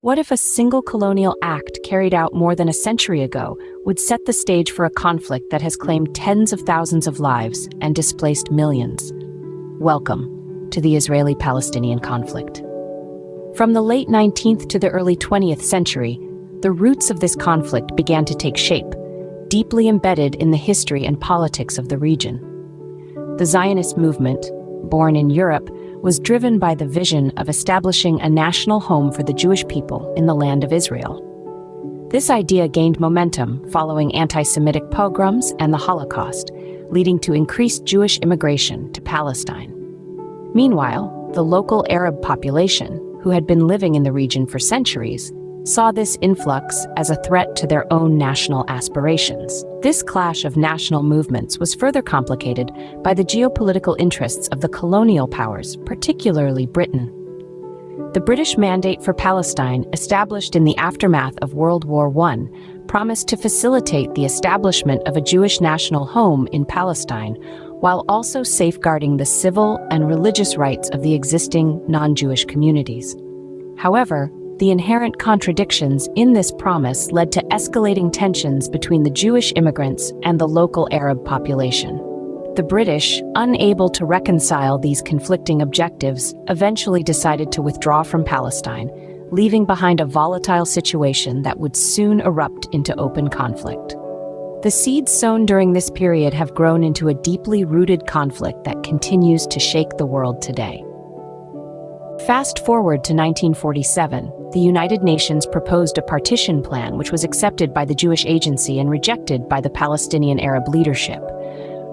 What if a single colonial act carried out more than a century ago would set the stage for a conflict that has claimed tens of thousands of lives and displaced millions? Welcome to the Israeli-Palestinian conflict. From the late 19th to the early 20th century, the roots of this conflict began to take shape, deeply embedded in the history and politics of the region. The Zionist movement, born in Europe, was driven by the vision of establishing a national home for the Jewish people in the land of Israel. This idea gained momentum following anti-Semitic pogroms and the Holocaust, leading to increased Jewish immigration to Palestine. Meanwhile, the local Arab population, who had been living in the region for centuries, saw this influx as a threat to their own national aspirations. This clash of national movements was further complicated by the geopolitical interests of the colonial powers, particularly Britain. The British Mandate for Palestine, established in the aftermath of World War I, promised to facilitate the establishment of a Jewish national home in Palestine, while also safeguarding the civil and religious rights of the existing non-Jewish communities. However, the inherent contradictions in this promise led to escalating tensions between the Jewish immigrants and the local Arab population. The British, unable to reconcile these conflicting objectives, eventually decided to withdraw from Palestine, leaving behind a volatile situation that would soon erupt into open conflict. The seeds sown during this period have grown into a deeply rooted conflict that continues to shake the world today. Fast forward to 1947, the United Nations proposed a partition plan which was accepted by the Jewish Agency and rejected by the Palestinian Arab leadership.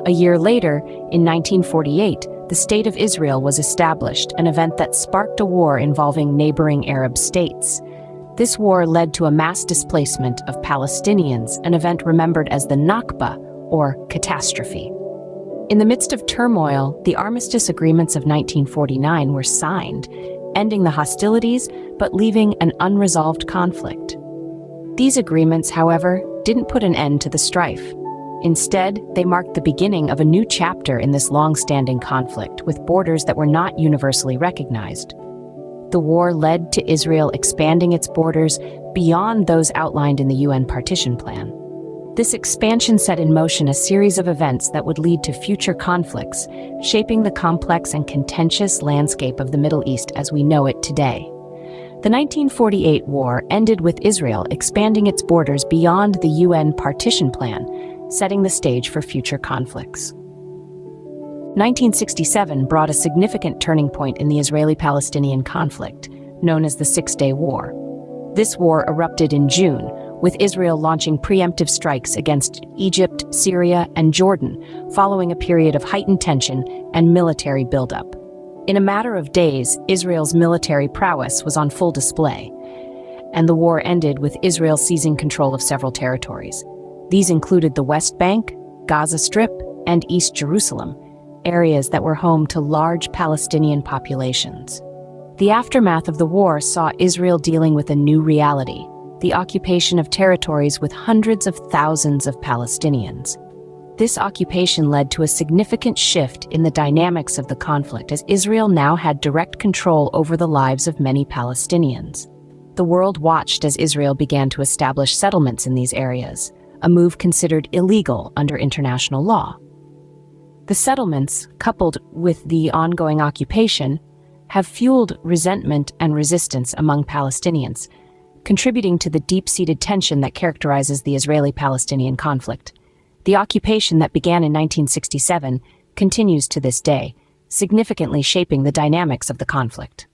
A year later, in 1948, the State of Israel was established, an event that sparked a war involving neighboring Arab states. This war led to a mass displacement of Palestinians, an event remembered as the Nakba, or catastrophe. In the midst of turmoil, the armistice agreements of 1949 were signed, ending the hostilities but leaving an unresolved conflict. These agreements, however, didn't put an end to the strife. Instead, they marked the beginning of a new chapter in this long-standing conflict, with borders that were not universally recognized. The war led to Israel expanding its borders beyond those outlined in the UN partition plan. This expansion set in motion a series of events that would lead to future conflicts, shaping the complex and contentious landscape of the Middle East as we know it today. The 1948 war ended with Israel expanding its borders beyond the UN partition plan, setting the stage for future conflicts. 1967 brought a significant turning point in the Israeli-Palestinian conflict, known as the Six-Day War. This war erupted in June, with Israel launching preemptive strikes against Egypt, Syria, and Jordan, following a period of heightened tension and military buildup. In a matter of days, Israel's military prowess was on full display, and the war ended with Israel seizing control of several territories. These included the West Bank, Gaza Strip, and East Jerusalem, areas that were home to large Palestinian populations. The aftermath of the war saw Israel dealing with a new reality: the occupation of territories with hundreds of thousands of Palestinians. This occupation led to a significant shift in the dynamics of the conflict, as Israel now had direct control over the lives of many Palestinians. The world watched as Israel began to establish settlements in these areas, a move considered illegal under international law. The settlements, coupled with the ongoing occupation, have fueled resentment and resistance among Palestinians, contributing to the deep-seated tension that characterizes the Israeli-Palestinian conflict. The occupation that began in 1967 continues to this day, significantly shaping the dynamics of the conflict.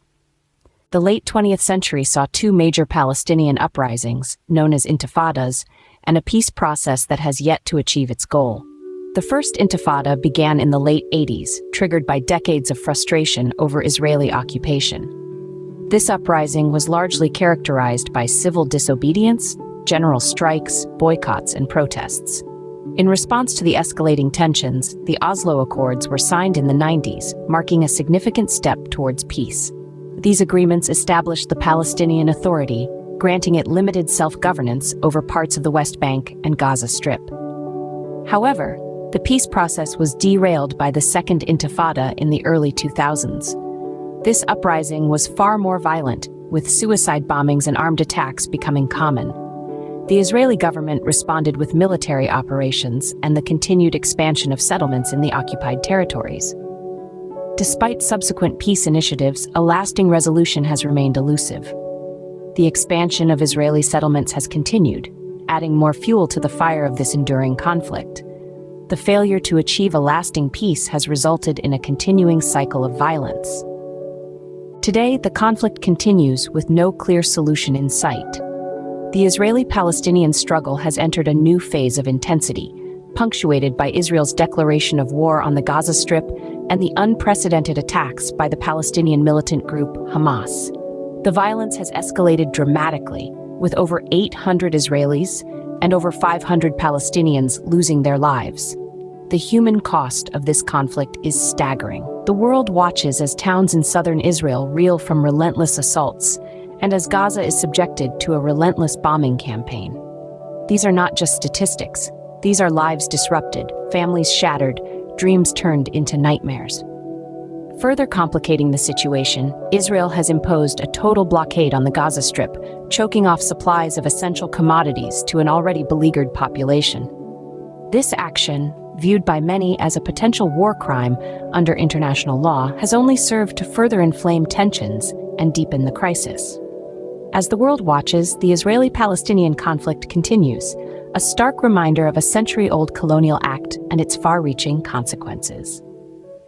The late 20th century saw two major Palestinian uprisings, known as intifadas, and a peace process that has yet to achieve its goal. The first intifada began in the late 80s, triggered by decades of frustration over Israeli occupation. This uprising was largely characterized by civil disobedience, general strikes, boycotts, and protests. In response to the escalating tensions, the Oslo Accords were signed in the 90s, marking a significant step towards peace. These agreements established the Palestinian Authority, granting it limited self-governance over parts of the West Bank and Gaza Strip. However, the peace process was derailed by the Second Intifada in the early 2000s. This uprising was far more violent, with suicide bombings and armed attacks becoming common. The Israeli government responded with military operations and the continued expansion of settlements in the occupied territories. Despite subsequent peace initiatives, a lasting resolution has remained elusive. The expansion of Israeli settlements has continued, adding more fuel to the fire of this enduring conflict. The failure to achieve a lasting peace has resulted in a continuing cycle of violence. Today, the conflict continues with no clear solution in sight. The Israeli-Palestinian struggle has entered a new phase of intensity, punctuated by Israel's declaration of war on the Gaza Strip and the unprecedented attacks by the Palestinian militant group Hamas. The violence has escalated dramatically, with over 800 Israelis and over 500 Palestinians losing their lives. The human cost of this conflict is staggering. The world watches as towns in southern Israel reel from relentless assaults, and as Gaza is subjected to a relentless bombing campaign. These are not just statistics. These are lives disrupted, families shattered, dreams turned into nightmares. Further complicating the situation, Israel has imposed a total blockade on the Gaza Strip, choking off supplies of essential commodities to an already beleaguered population. This action, viewed by many as a potential war crime under international law, has only served to further inflame tensions and deepen the crisis. As the world watches, the Israeli-Palestinian conflict continues, a stark reminder of a century-old colonial act and its far-reaching consequences.